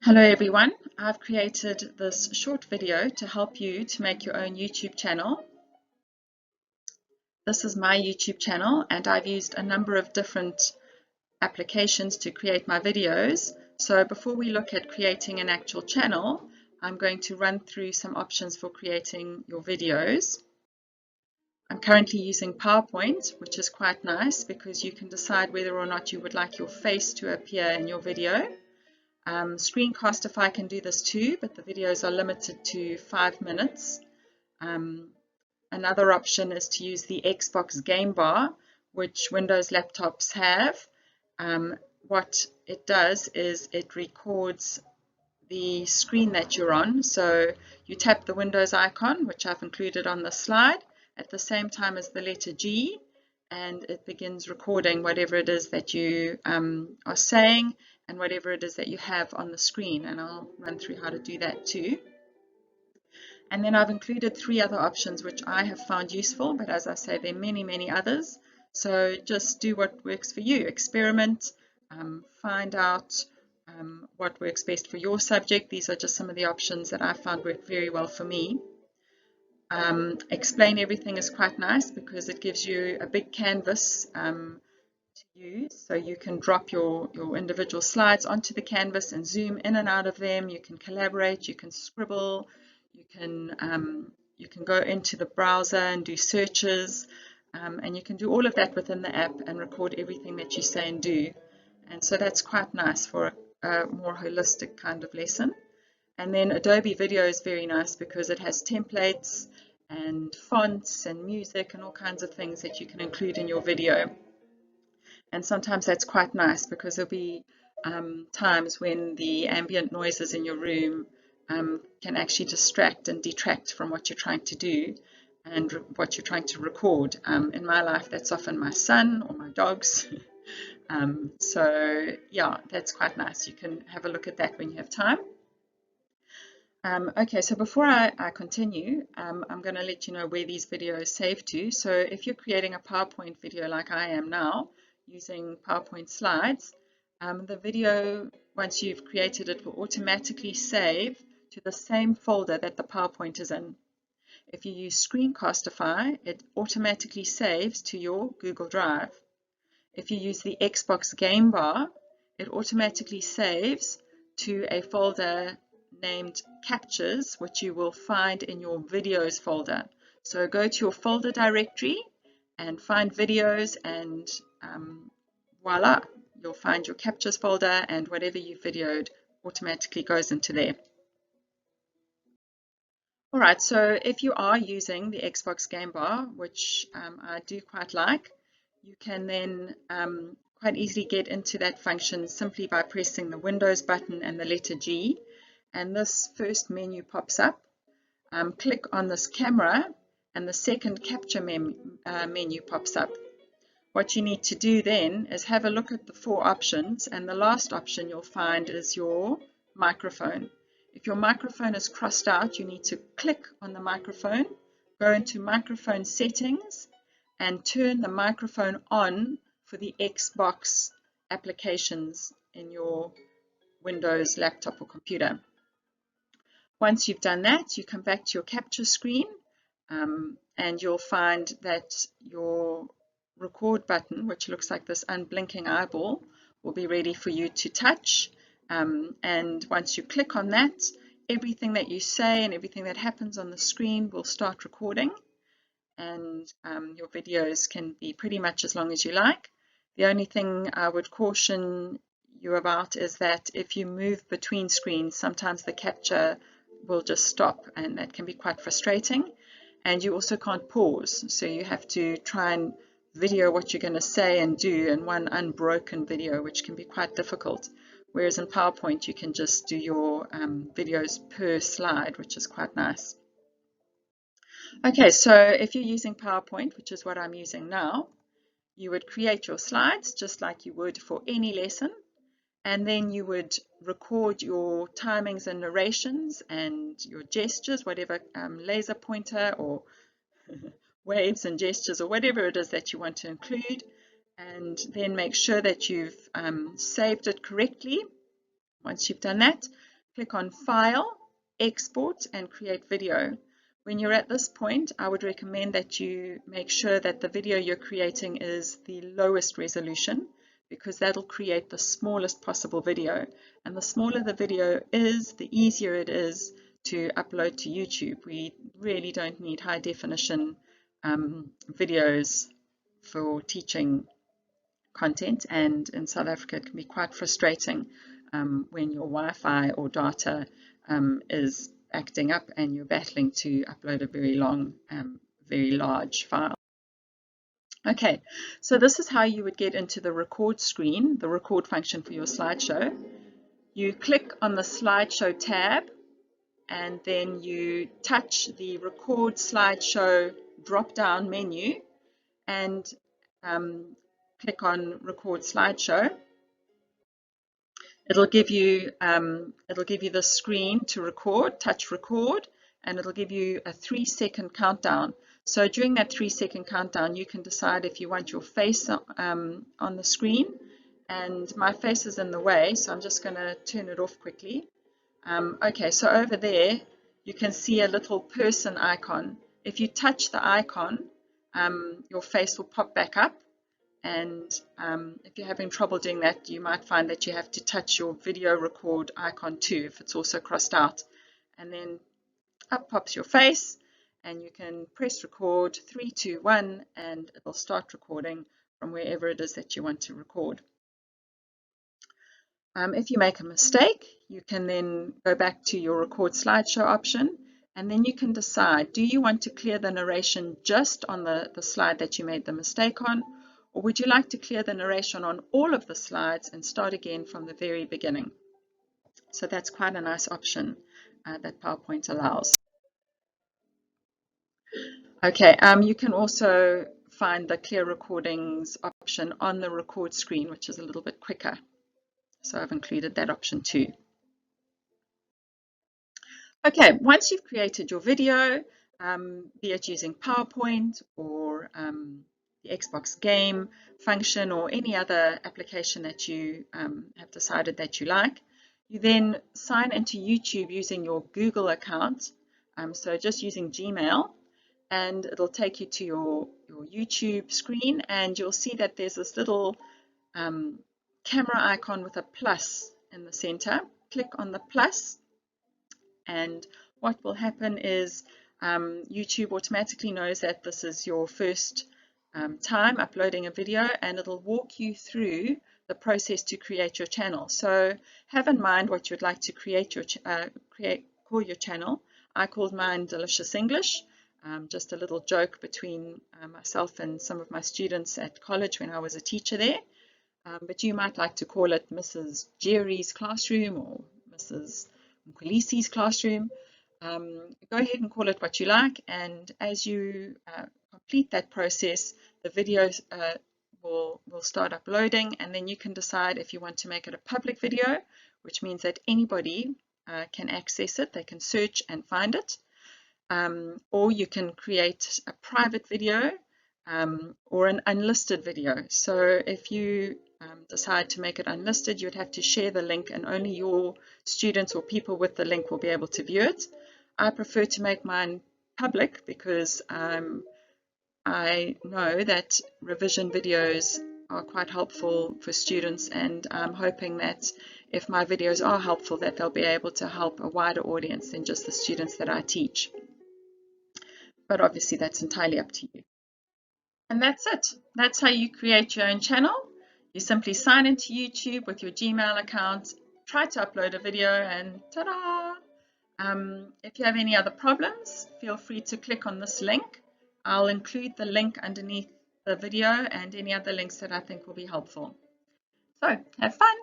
Hello everyone, I've created this short video to help you to make your own YouTube channel. This is my YouTube channel and I've used a number of different applications to create my videos. So before we look at creating an actual channel, I'm going to run through some options for creating your videos. I'm currently using PowerPoint, which is quite nice because you can decide whether or not you would like your face to appear in your video. Screencastify can do this too, but the videos are limited to 5 minutes. Another option is to use the Xbox game bar, which Windows laptops have. What it does is it records the screen that you're on. So you tap the Windows icon, which I've included on the slide, at the same time as the letter G, and it begins recording whatever it is that you are saying and whatever it is that you have on the screen, and I'll run through how to do that too. And then I've included 3 other options which I have found useful, but as I say, there are many others. So just do what works for you. Experiment, find out what works best for your subject. These are just some of the options that I found work very well for me. Explain everything is quite nice because it gives you a big canvas to use, so you can drop your individual slides onto the canvas and zoom in and out of them. You can collaborate, you can scribble, you can go into the browser and do searches, and you can do all of that within the app and record everything that you say and do. And so that's quite nice for a more holistic kind of lesson. And then Adobe Video is very nice because it has templates and fonts and music and all kinds of things that you can include in your video. And sometimes that's quite nice because there'll be times when the ambient noises in your room can actually distract and detract from what you're trying to do and what you're trying to record. In my life, that's often my son or my dogs. So yeah, that's quite nice. You can have a look at that when you have time. Okay, so before I continue, I'm going to let you know where these videos save to. So if you're creating a PowerPoint video like I am now, using PowerPoint slides, the video, once you've created it, will automatically save to the same folder that the PowerPoint is in. If you use Screencastify, it automatically saves to your Google Drive. If you use the Xbox game bar, it automatically saves to a folder named Captures, which you will find in your Videos folder. So go to your folder directory and find Videos, and voila, you'll find your Captures folder, and whatever you videoed automatically goes into there. Alright, so if you are using the Xbox game bar, which I do quite like, you can then quite easily get into that function simply by pressing the Windows button and the letter G, and this first menu pops up. Click on this camera and the second capture menu pops up. What you need to do then is have a look at the 4 options, and the last option you'll find is your microphone. If your microphone is crossed out, you need to click on the microphone, go into microphone settings, and turn the microphone on for the Xbox applications in your Windows laptop or computer. Once you've done that, you come back to your capture screen, and you'll find that your record button, which looks like this unblinking eyeball, will be ready for you to touch. And once you click on that, everything that you say and everything that happens on the screen will start recording, and your videos can be pretty much as long as you like. The only thing I would caution you about is that if you move between screens, sometimes the capture will just stop, and that can be quite frustrating. And you also can't pause, so you have to try and video what you're going to say and do in one unbroken video, which can be quite difficult. Whereas in PowerPoint, you can just do your videos per slide, which is quite nice. Okay, so if you're using PowerPoint, which is what I'm using now, you would create your slides just like you would for any lesson, and then you would record your timings and narrations and your gestures, whatever laser pointer or waves and gestures or whatever it is that you want to include, and then make sure that you've saved it correctly. Once you've done that, click on File, Export, and Create Video. When you're at this point, I would recommend that you make sure that the video you're creating is the lowest resolution, because that'll create the smallest possible video. And the smaller the video is, the easier it is to upload to YouTube. We really don't need high definition videos for teaching content, and in South Africa it can be quite frustrating when your Wi-Fi or data is acting up and you're battling to upload a very long, very large file. Okay, so this is how you would get into the record screen, the record function for your slideshow. You click on the slideshow tab, and then you touch the record slideshow drop-down menu and click on record slideshow. It'll give you the screen to record, touch record, and it'll give you a 3-second countdown. So during that 3-second countdown, you can decide if you want your face on the screen, and my face is in the way, so I'm just going to turn it off quickly. Okay, so over there you can see a little person icon. If you touch the icon, your face will pop back up, and if you're having trouble doing that, you might find that you have to touch your video record icon too if it's also crossed out, and then up pops your face, and you can press record 3, 2, 1, and it'll start recording from wherever it is that you want to record. If you make a mistake, you can then go back to your record slideshow option, and then you can decide, do you want to clear the narration just on the slide that you made the mistake on, or would you like to clear the narration on all of the slides and start again from the very beginning? So that's quite a nice option that PowerPoint allows. Okay, you can also find the clear recordings option on the record screen, which is a little bit quicker. So I've included that option too. Okay, once you've created your video, be it using PowerPoint or the Xbox game function or any other application that you have decided that you like, you then sign into YouTube using your Google account, so just using Gmail, and it'll take you to your YouTube screen, and you'll see that there's this little camera icon with a plus in the center. Click on the plus, and what will happen is YouTube automatically knows that this is your first time uploading a video, and it'll walk you through the process to create your channel. So have in mind what you'd like to create your call your channel. I called mine Delicious English, just a little joke between myself and some of my students at college when I was a teacher there. But you might like to call it Mrs. Jerry's Classroom or Mrs. Mkulisi's Classroom. Go ahead and call it what you like, and as you complete that process, the videos will start uploading, and then you can decide if you want to make it a public video, which means that anybody can access it, they can search and find it, or you can create a private video or an unlisted video. So if you decide to make it unlisted, you'd have to share the link, and only your students or people with the link will be able to view it. I prefer to make mine public because I know that revision videos are quite helpful for students, and I'm hoping that if my videos are helpful, that they'll be able to help a wider audience than just the students that I teach. But obviously that's entirely up to you. And that's it. That's how you create your own channel. You simply sign into YouTube with your Gmail account, try to upload a video, and ta-da! If you have any other problems, feel free to click on this link. I'll include the link underneath the video and any other links that I think will be helpful. So, have fun!